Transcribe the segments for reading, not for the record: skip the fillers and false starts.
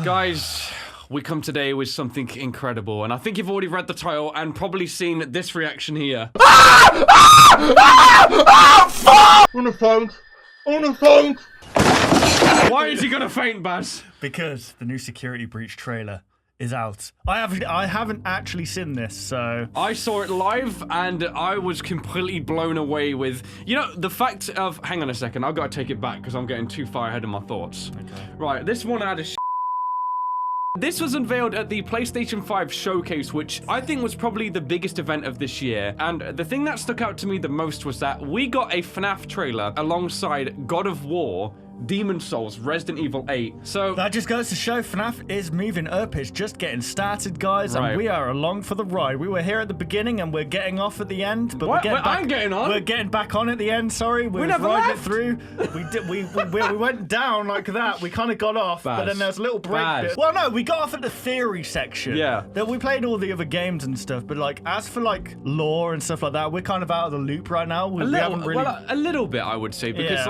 Guys, we come today with something incredible, and I think you've already read the title and probably seen this reaction here. On the phone. Why is he gonna faint, Baz? Because the new security breach trailer is out. I haven't actually seen this, so I saw it live and I was completely blown away with, you know, the fact of, hang on a second, I've got to take it back because I'm getting too far ahead of my thoughts. Okay. Right, this one had a This was unveiled at the PlayStation 5 showcase, which I think was probably the biggest event of this year. And the thing that stuck out to me the most was that we got a FNAF trailer alongside God of War, Demon's Souls, Resident Evil 8. So that just goes to show FNAF is moving up. It's just getting started, guys, Right. and we are along for the ride. We were here at the beginning and we're getting off at the end, but I'm getting on. We're getting back on at the end. Sorry, we never riding left. it through. We went down like that. We kind of got off, but then there's a little break Baz. bit. Well, no, we got off at the theory section. Yeah. Then we played all the other games and stuff, but like as for like lore and stuff like that, we're kind of out of the loop right now. We haven't really. Well, a little bit, I would say, because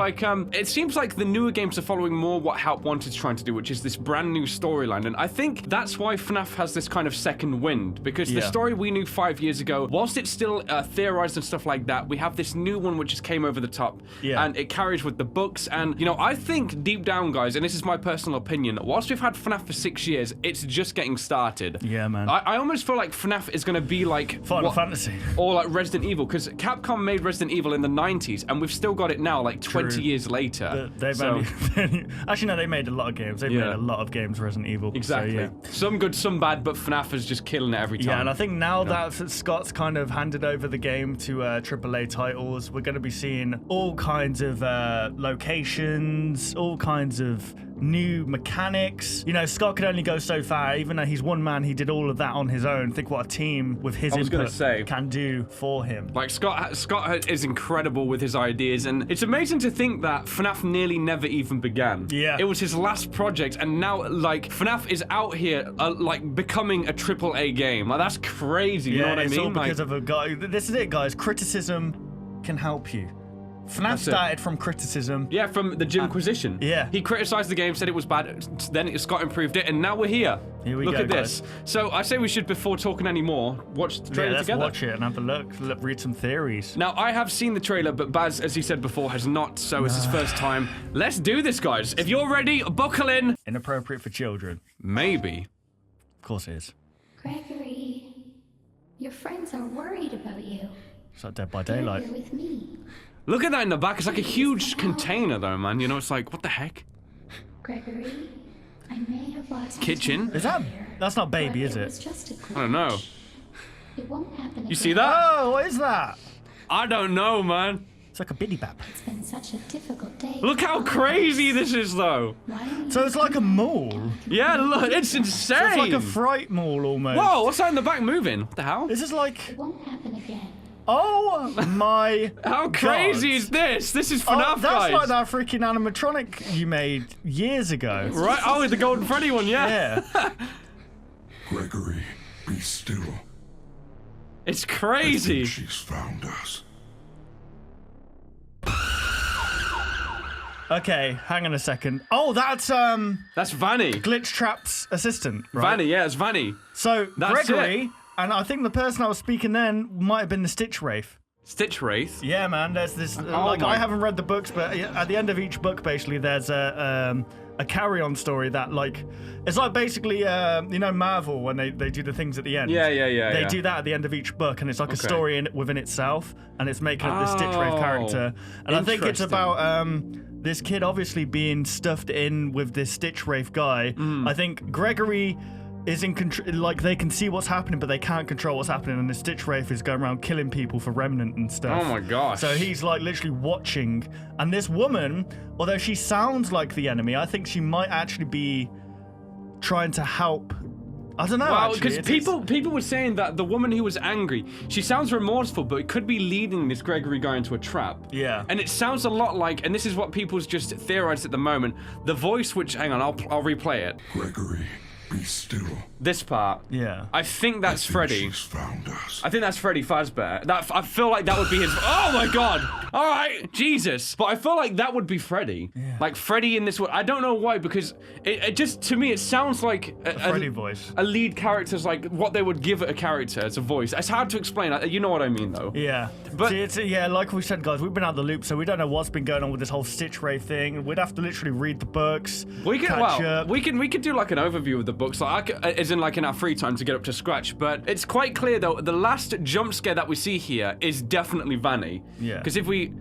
it seems like the newer games are following more what Help Wanted's trying to do, which is this brand new storyline, and I think that's why FNAF has this kind of second wind, because the story we knew 5 years ago, whilst it's still theorized and stuff like that, we have this new one which just came over the top, and it carries with the books, and you know, I think deep down, guys, and this is my personal opinion, whilst we've had FNAF for 6 years, it's just getting started. Yeah, man. I almost feel like FNAF is going to be like Final Fantasy. or like Resident Evil, because Capcom made Resident Evil in the 90s, and we've still got it now, like 20 years later. Actually, no, they made a lot of games. They made a lot of games Resident Evil. Exactly. So, yeah. Some good, some bad, but FNAF is just killing it every time. Yeah, and I think now that Scott's kind of handed over the game to AAA titles, we're going to be seeing all kinds of locations, all kinds of new mechanics. You know, Scott could only go so far. Even though he's one man, he did all of that on his own. Think what a team with his input can do for him. Like, Scott is incredible with his ideas, and it's amazing to think that FNAF nearly never even began. Yeah. It was his last project, and now, like, FNAF is out here, like, becoming a AAA game. Like, that's crazy, you know what I mean? All because of a guy. This is it, guys. Criticism can help you. FNAF started from criticism. Yeah, from the Jimquisition. Yeah. He criticized the game, said it was bad, then Scott improved it, and now we're here. Here we Look go, at this. guys. So I say we should, before talking any more, watch the trailer let's together. watch it and have a look, read some theories. Now, I have seen the trailer, but Baz, as he said before, has not, so it's his first time. Let's do this, guys. If you're ready, buckle in. Inappropriate for children. Maybe. Of course it is. Gregory, your friends are worried about you. It's like Dead by Daylight. You're with me. Look at that in the back. It's like a huge container, though, man. You know, it's like, what the heck? Gregory, I may have lost Kitchen? Is that? That's not baby, is it? I don't know. It won't happen You see again. that? Oh, what is that? I don't know, man. It's like a biddy bap. It's been such a difficult day. Look how crazy this is, though. Why don't So it's like a mall. Yeah, look, it's insane. So it's like a fright mall almost. Whoa, what's that in the back moving? What the hell? This is like. it won't happen again? Oh my. How crazy God. is this? This is Oh, FNAF, that's guys. like that freaking animatronic you made years ago. Right? Oh, the Golden Freddy one, yeah. Yeah. Gregory, be still. It's I crazy. think she's found us. Okay, hang on a second. Oh, that's That's Vanny. Glitch Trap's assistant, right? Vanny, yeah, it's Vanny. So That's Gregory, it. and I think the person I was speaking then might have been the Stitch Wraith. Stitch Wraith. Yeah, man. There's this. my- I haven't read the books, but at the end of each book, basically, there's a carry-on story that, like, it's like basically, you know, Marvel when they do the things at the end. Yeah. They do that at the end of each book, and it's like a story within itself, and it's making up this Stitch Wraith character. And I think it's interesting. about this kid obviously being stuffed in with this Stitch Wraith guy. I think Gregory is in control, like they can see what's happening, but they can't control what's happening, and the Stitch Wraith is going around killing people for Remnant and stuff. Oh my gosh. So he's like literally watching, and this woman, although she sounds like the enemy, I think she might actually be trying to help. I don't know. Well, actually. because people were saying that the woman who was angry, she sounds remorseful, but it could be leading this Gregory guy into a trap. Yeah. And it sounds a lot like, and this is what people's just theorized at the moment, the voice which, hang on, I'll replay it. Gregory, be still. This part. Yeah. I think that's Freddy. She's found us. I think that's Freddy Fazbear. I feel like that would be his. Oh my god! All right, Jesus. But I feel like that would be Freddy. Yeah. Like Freddy in this one. I don't know why, because it just, to me, it sounds like a Freddy voice. A lead character's like what they would give a character as a voice. It's hard to explain. You know what I mean, though. Yeah. But- See, yeah, like we said, guys, we've been out of the loop, so we don't know what's been going on with this whole Stitch Ray thing. We'd have to literally read the books. We could, catch well, up. we could do like an overview of the books, like as in like in our free time to get up to scratch. But it's quite clear though, the last jump scare that we see here is definitely Vanny. Yeah. Because if we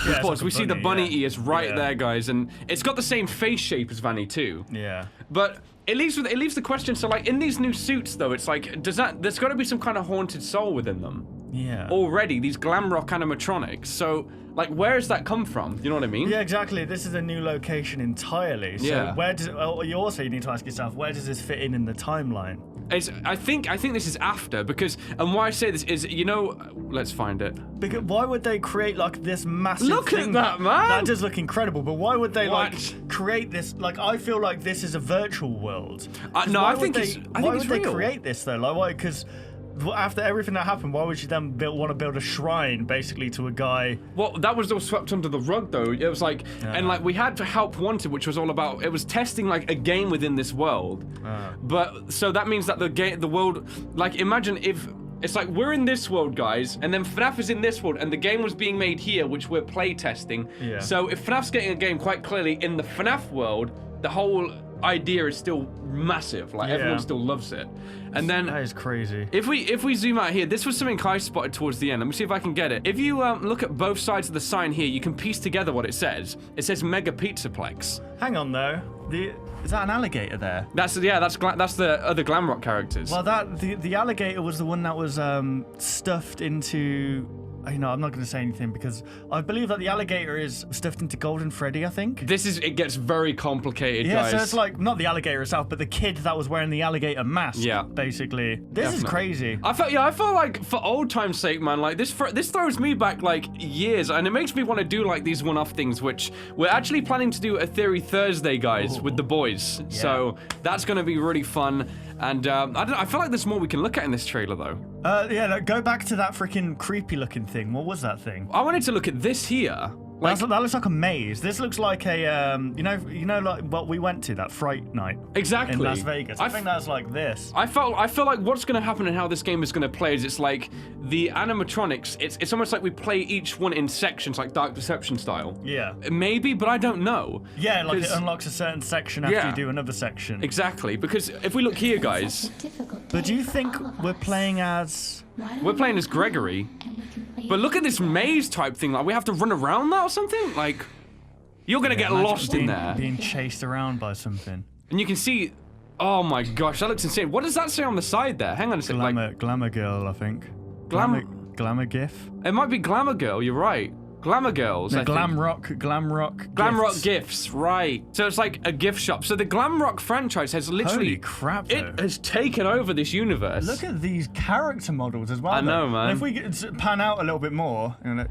it's pause, like a we see the bunny bunny, yeah. ears right Yeah. there, guys, and it's got the same face shape as Vanny too. Yeah. But it leaves the question. So like in these new suits though, it's like there's got to be some kind of haunted soul within them. Yeah. Already, these glam rock animatronics. So, like, where does that come from? You know what I mean? Yeah, exactly. This is a new location entirely. So Yeah. where does you need to ask yourself, where does this fit in the timeline? I think this is after, because, and why I say this is, you know, let's find it. Because why would they create like this massive Look at thing? that, man! That does look incredible, but why would they What? like create this? Like, I feel like this is a virtual world. No, Why I think would it's. they, I why think would it's they real. create this though? Like, why? Because after everything that happened, why would you then want to build a shrine basically to a guy? Well, that was all swept under the rug, though. It was like, and like we had Help Wanted, which was all about. It was testing like a game within this world. But so that means that the world, like, imagine if. It's like we're in this world, guys, and then FNAF is in this world, and the game was being made here, which we're play testing. Yeah. So if FNAF's getting a game quite clearly in the FNAF world, the whole idea is still massive. Like everyone still loves it. And then That is crazy. if we zoom out here, this was something I spotted towards the end. Let me see if I can get it. If you look at both sides of the sign here, you can piece together what it says. It says Mega Pizzaplex. Hang on though. Is that an alligator there? That's the other Glamrock characters. Well, the alligator was the one that was stuffed into. You know, I'm not going to say anything because I believe that the alligator is stuffed into Golden Freddy, I think. it gets very complicated, Yeah, guys. so it's like, not the alligator itself, but the kid that was wearing the alligator mask, Yeah. basically. This is Definitely. crazy. I felt like for old time's sake, man, like this throws me back like years, and it makes me want to do like these one-off things, which we're actually planning to do a Theory Thursday, guys, with the boys. So that's going to be really fun. And I feel like there's more we can look at in this trailer, though. Go back to that freaking creepy-looking thing. What was that thing? I wanted to look at this here. Like, That looks like a maze. This looks like a, you know, like what we went to, that Fright Night. exactly. In Las Vegas. I think that's like this. I feel like what's going to happen and how this game is going to play is it's like the animatronics. It's almost like we play each one in sections, like Dark Deception style. Yeah. Maybe, but I don't know. Yeah, like it 'Cause- unlocks a certain section after Yeah. you do another section. Exactly, because if we look here, guys, But do you think we're playing as... we're playing as Gregory. But look at this maze type thing. Like we have to run around that or something. Like you're gonna get Imagine lost in there, being chased around by something. and you can see. Oh my gosh, that looks insane. What does that say on the side there? Hang on a second. Like Glamour girl, I think. Glamour gif. it might be Glamour Girl. You're right. Glamour Girls. No, I think. glam rock Glamrock gifts, right. So it's like a gift shop. So the Glamrock franchise has literally... Holy crap, though. It has taken over this universe. Look at these character models as well. I know, though. man. And if we pan out a little bit more, you know,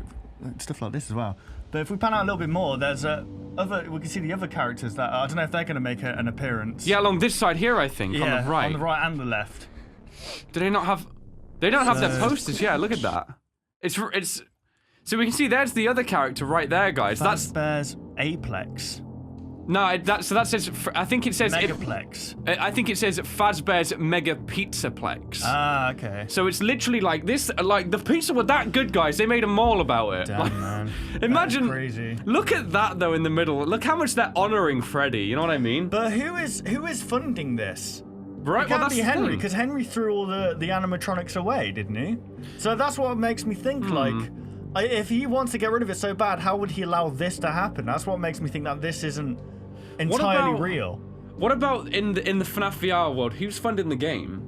stuff like this as well. But if we pan out a little bit more, there's we can see the other characters that I don't know if they're going to make an appearance. Yeah, along this side here, I think, Yeah, on the right. on the right and the left. Do they not have... They don't have their posters. Yeah, look at that. It's... So we can see there's the other character right there, guys. That's... Fazbear's Aplex. No, so that says... I think it says... Megaplex. I think it says Fazbear's Mega Pizzaplex. Ah, okay. So it's literally like this, like the pizza were that good, guys. They made a mall about it. Damn, Like, man. imagine, That is crazy. Look at that though in the middle. Look how much they're honoring Freddy. You know what I mean? But who is funding this? Right. It can't that's be the Henry, thing. because Henry threw all the animatronics away, didn't he? So that's what makes me think, like, if he wants to get rid of it so bad, how would he allow this to happen? That's what makes me think that this isn't entirely about- real. What about in the FNAF VR world? Who's funding the game?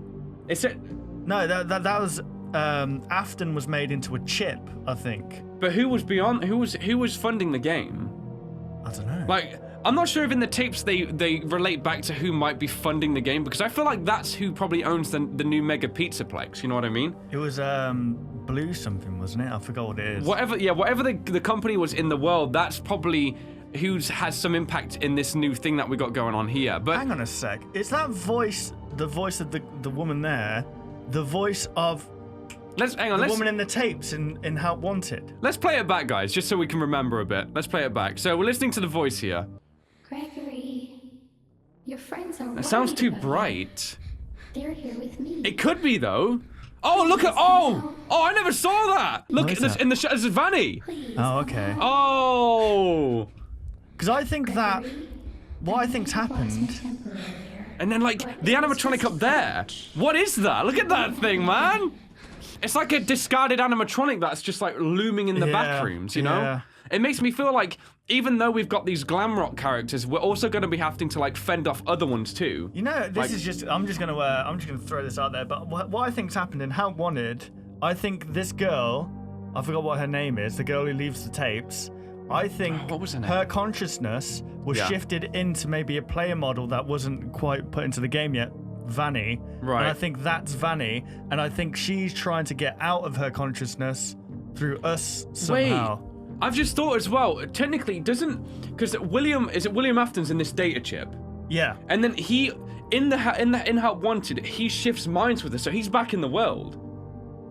Is it? No, that was Afton was made into a chip, I think. But who was beyond? Who was funding the game? I don't know. Like, I'm not sure if in the tapes they relate back to who might be funding the game, because I feel like that's who probably owns the new Mega Pizzaplex. You know what I mean? It was Blue something, wasn't it? I forgot what it is. Whatever the company was in the world, that's probably who's has some impact in this new thing that we got going on here. But hang on a sec. Is that voice the voice of the woman there? The voice of the woman in the tapes in Help Wanted? Let's play it back, guys, just so we can remember a bit. Let's play it back. So we're listening to the voice here. Gregory, your friends are It sounds worried too about bright. you. They're here with me. It could be though. Oh, look at I never saw that. Look at this in the this is Vanny. Please, Oh, okay. Oh. Because I think that what I think's happened. temporary. And then like the animatronic up there. What is that? Look at that thing, man. It's like a discarded animatronic that's just like looming in the back rooms, you know? yeah. It makes me feel like even though we've got these glam rock characters, we're also going to be having to like fend off other ones too. You know, this Like- is just. I'm just gonna throw this out there. But what I think's happened in Help Wanted, I think this girl, I forgot what her name is, the girl who leaves the tapes. I think What was her name? her consciousness was Yeah. shifted into maybe a player model that wasn't quite put into the game yet, Vanny. Right. And I think that's Vanny, and I think she's trying to get out of her consciousness through us somehow. Wait, I've just thought as well. Technically, because William Afton's in this data chip, Yeah. and then he in Help Wanted he shifts minds with us, so he's back in the world.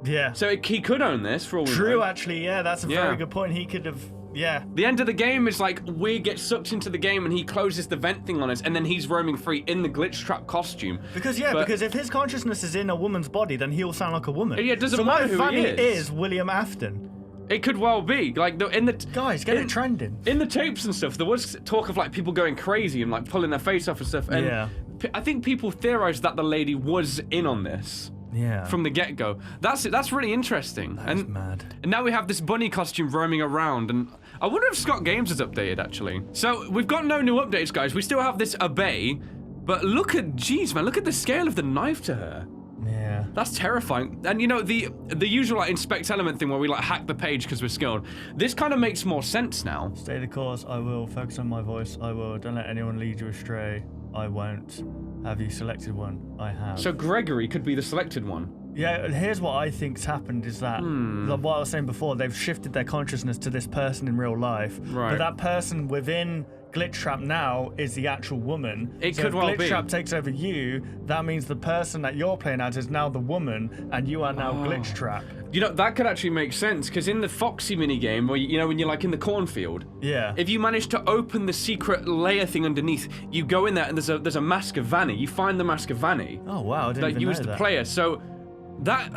Yeah. So he could own this for all we True, know. actually. Yeah, that's a Yeah. very good point. He could have. Yeah. The end of the game is like we get sucked into the game and he closes the vent thing on us, and then he's roaming free in the glitch trap costume. Because But- because if his consciousness is in a woman's body, then he'll sound like a woman. Yeah, it doesn't so matter what if who Vanny he is. William Afton? It could well be like in the Guys, get it trending. in the tapes and stuff. There was talk of like people going crazy and like pulling their face off and stuff. And Yeah. I think people theorized that the lady was in on this Yeah. from the get-go. That's really interesting. That's and mad. And now we have this bunny costume roaming around, and I wonder if Scott Games has updated, actually. So, we've got no new updates, guys. We still have this Obey, but look at, jeez, man, look at the scale of the knife to her. Yeah. That's terrifying. And, you know, the usual, like, inspect element thing where we, like, hack the page because we're skilled. This kind of makes more sense now. Stay the course. I will. Focus on my voice. I will. Don't let anyone lead you astray. I won't. Have you selected one? I have. So, Gregory could be the selected one. Yeah, here's what I think's happened is that, like what I was saying before, they've shifted their consciousness to this person in real life. Right. But that person within Glitch Trap now is the actual woman. It so could if well Glitch be. Trap takes over you, that means the person that you're playing as is now the woman, and you are now Glitch Trap. You know, that could actually make sense, because in the Foxy minigame, where, you know, when you're, like, in the cornfield, Yeah. if you manage to open the secret layer thing underneath, you go in there and there's a mask of Vanny. You find the mask of Vanny. Oh wow, I didn't Like even you know as the that. player. So that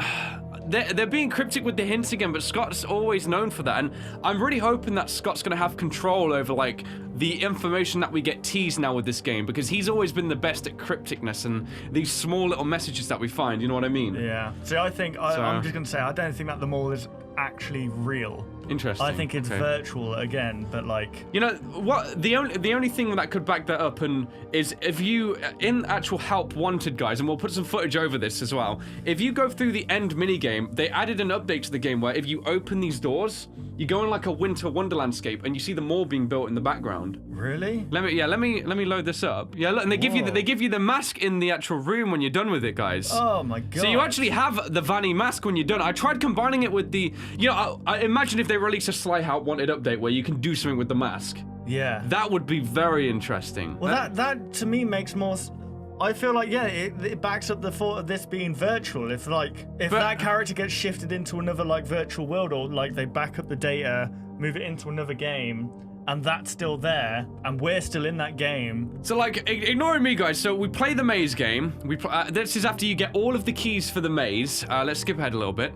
they're being cryptic with the hints again, but Scott's always known for that, and I'm really hoping that Scott's going to have control over like the information that we get teased now with this game, because he's always been the best at crypticness and these small little messages that we find. You know what I mean? Yeah. See, I think I'm just gonna say I don't think that the mall is actually real. Interesting. I think it's Okay. virtual again, but like. You know what? The only thing that could back that up and is if you in actual Help Wanted, guys, and we'll put some footage over this as well. If you go through the end minigame, they added an update to the game where if you open these doors, you go in like a winter wonderlandscape and you see the mall being built in the background. Really? Let me load this up. Yeah, look, and they give you the mask in the actual room when you're done with it, guys. Oh my god. So you actually have the Vanny mask when you're done. I tried combining it with the, you know, I imagine if they release a Sly Help Wanted update where you can do something with the mask. Yeah. That would be very interesting. Well, that to me makes more. I feel like it backs up the thought of this being virtual. If that character gets shifted into another like virtual world, or like they back up the data, move it into another game, and that's still there, and we're still in that game. So like, ignoring me, guys. So we play the maze game. This is after you get all of the keys for the maze. Let's skip ahead a little bit.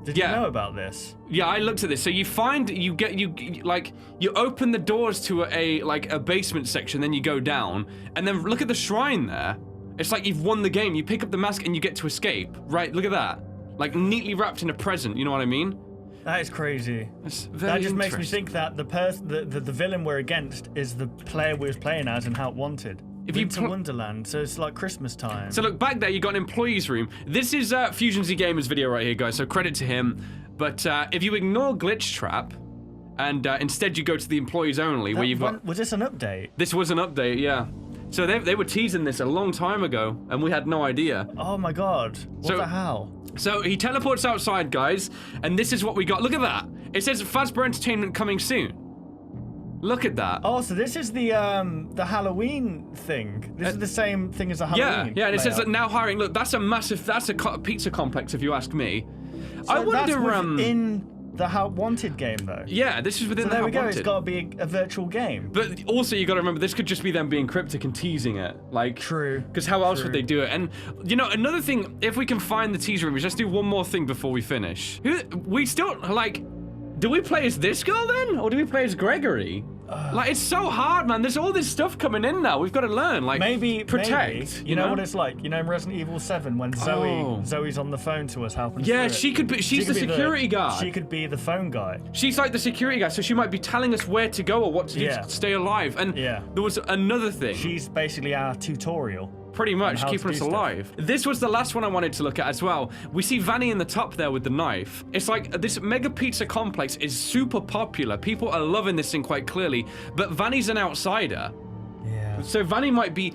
Did Yeah. you know about this? Yeah, I looked at this. So you open the doors to a basement section, then you go down, and then look at the shrine there. It's like you've won the game. You pick up the mask and you get to escape. Right? Look at that. Like neatly wrapped in a present. You know what I mean? That is crazy. That's very That just makes me interesting. think that the villain we're against is the player we was playing as in Help Wanted. If you Winter Wonderland, so it's like Christmas time. So look, back there, you got an employee's room. This is Fusion Z Gamer's video right here, guys, so credit to him. But if you ignore Glitch Trap, and instead you go to the employees only, where you've got... Was this an update? This was an update, yeah. So they were teasing this a long time ago, and we had no idea. Oh my god. What the hell? So he teleports outside, guys, and this is what we got. Look at that. It says Fazbear Entertainment coming soon. Look at that. Oh, so this is the Halloween thing. This is the same thing as the Halloween. Yeah, and it says that layout. now hiring. Look, that's a pizza complex, if you ask me. So I wonder. That's within the Wanted game, though. Yeah, this is within So the there we How go. Wanted. It's got to be a virtual game. But also, you got to remember, this could just be them being cryptic and teasing it. Like, True. Because how else would True. they do it? And you know, another thing, if we can find the teaser image, let's do one more thing before we finish. We still like. Do we play as this girl then, or do we play as Gregory? Like, it's so hard, man. There's all this stuff coming in now. We've got to learn. Like, protect. Maybe. You know what it's like? You know in Resident Evil 7 when Zoe's on the phone to us helping us Yeah, through it? she could be. She's the security guard. She could be the phone guy. She's like the security guy, so she might be telling us where to go or what to do to stay alive. And there was another thing. She's basically our tutorial. Pretty much, how to keeping do us stuff. alive. This was the last one I wanted to look at as well. We see Vanny in the top there with the knife. It's like this mega pizza complex is super popular. People are loving this thing quite clearly, but Vanny's an outsider. Yeah. So Vanny might be,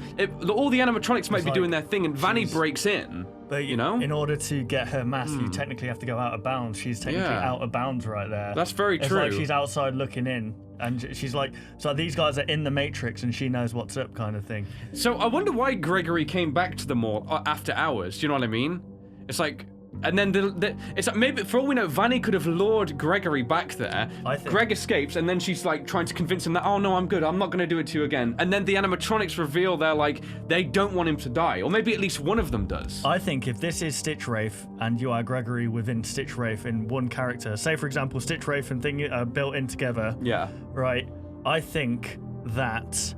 all the animatronics might be like, doing their thing, and Vanny breaks in. But you know, in order to get her mask, you technically have to go out of bounds. She's technically out of bounds right there. That's very it's true. Like she's outside looking in, and she's like, so these guys are in the Matrix, and she knows what's up, kind of thing. So I wonder why Gregory came back to the mall after hours. Do you know what I mean? It's like, and then it's like maybe for all we know, Vanny could have lured Gregory back there. I think. Greg escapes, and then she's like trying to convince him that, oh no, I'm good, I'm not going to do it to you again. And then the animatronics reveal they don't want him to die, or maybe at least one of them does. I think if this is Stitch Wraith and you are Gregory within Stitch Wraith in one character, say for example Stitch Wraith and Thing are built in together. Yeah. Right. I think that.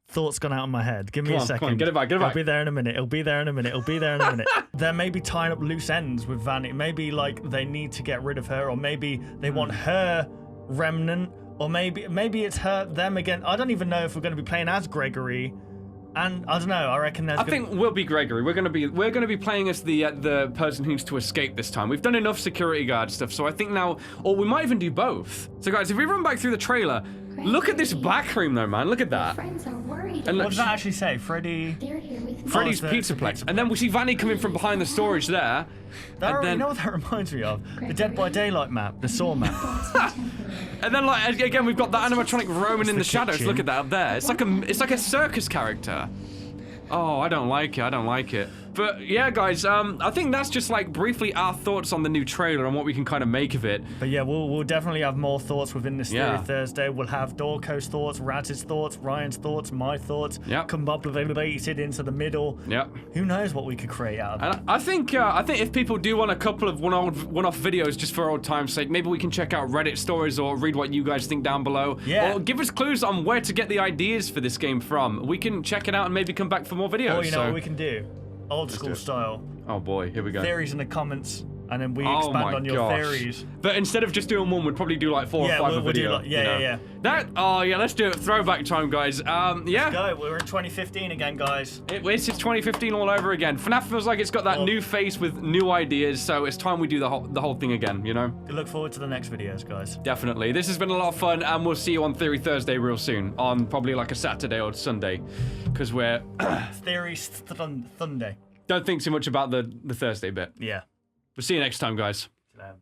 Thought's gone out of my head. Give me a second. Come on, get it back, get it back. It'll be there in a minute. It'll be there in a minute. It'll be there in a minute. They're maybe tying up loose ends with Vanny. Maybe like they need to get rid of her, or maybe they want her remnant, or maybe it's them again. I don't even know if we're going to be playing as Gregory. And I don't know. I reckon there's. I think we'll be Gregory. We're gonna be playing as the person who needs to escape this time. We've done enough security guard stuff, so I think now, or we might even do both. So guys, if we run back through the trailer, look at this back room though, man. Look at that. Friends are worried. And What look, does that actually say? Freddy. They're here with me. Freddy's Oh, it's Pizza the Plex, and then we see Vanny coming from behind the storage there. You know what that reminds me of? The Dead by Daylight map, the Saw map. And then like again, we've got the animatronic roaming in the shadows. kitchen. Look at that up there. It's like a circus character. Oh, I don't like it. I don't like it. But yeah, guys, I think that's just like briefly our thoughts on the new trailer and what we can kind of make of it. But yeah, we'll definitely have more thoughts within this Theory Yeah. Thursday. We'll have Dorco's thoughts, Raz's thoughts, Ryan's thoughts, my thoughts. Yep. Combobulated into the middle. Yep. Who knows what we could create out of it? And I think if people do want a couple of one-off videos just for old time's sake, maybe we can check out Reddit stories or read what you guys think down below. Yeah. Or give us clues on where to get the ideas for this game from. We can check it out and maybe come back for more videos. Or you know what we can do? Old do school it. style. Oh boy, here we go. Theories in the comments, and then we Oh expand my on your gosh. theories. But instead of just doing one, we'd probably do like 4 Yeah, or 5 we'll a do video. like- yeah, you know? yeah. Oh yeah, let's do it. Throwback time, guys. Yeah. Go, we're in 2015 again, guys. It's 2015 all over again. FNAF feels like it's got that Well- new face with new ideas, so it's time we do the whole thing again, you know? Look forward to the next videos, guys. Definitely. This has been a lot of fun, and we'll see you on Theory Thursday real soon, on probably like a Saturday or Sunday, because we're... Theories Sunday. Don't think too much about the Thursday bit. Yeah. We'll see you next time, guys. Um,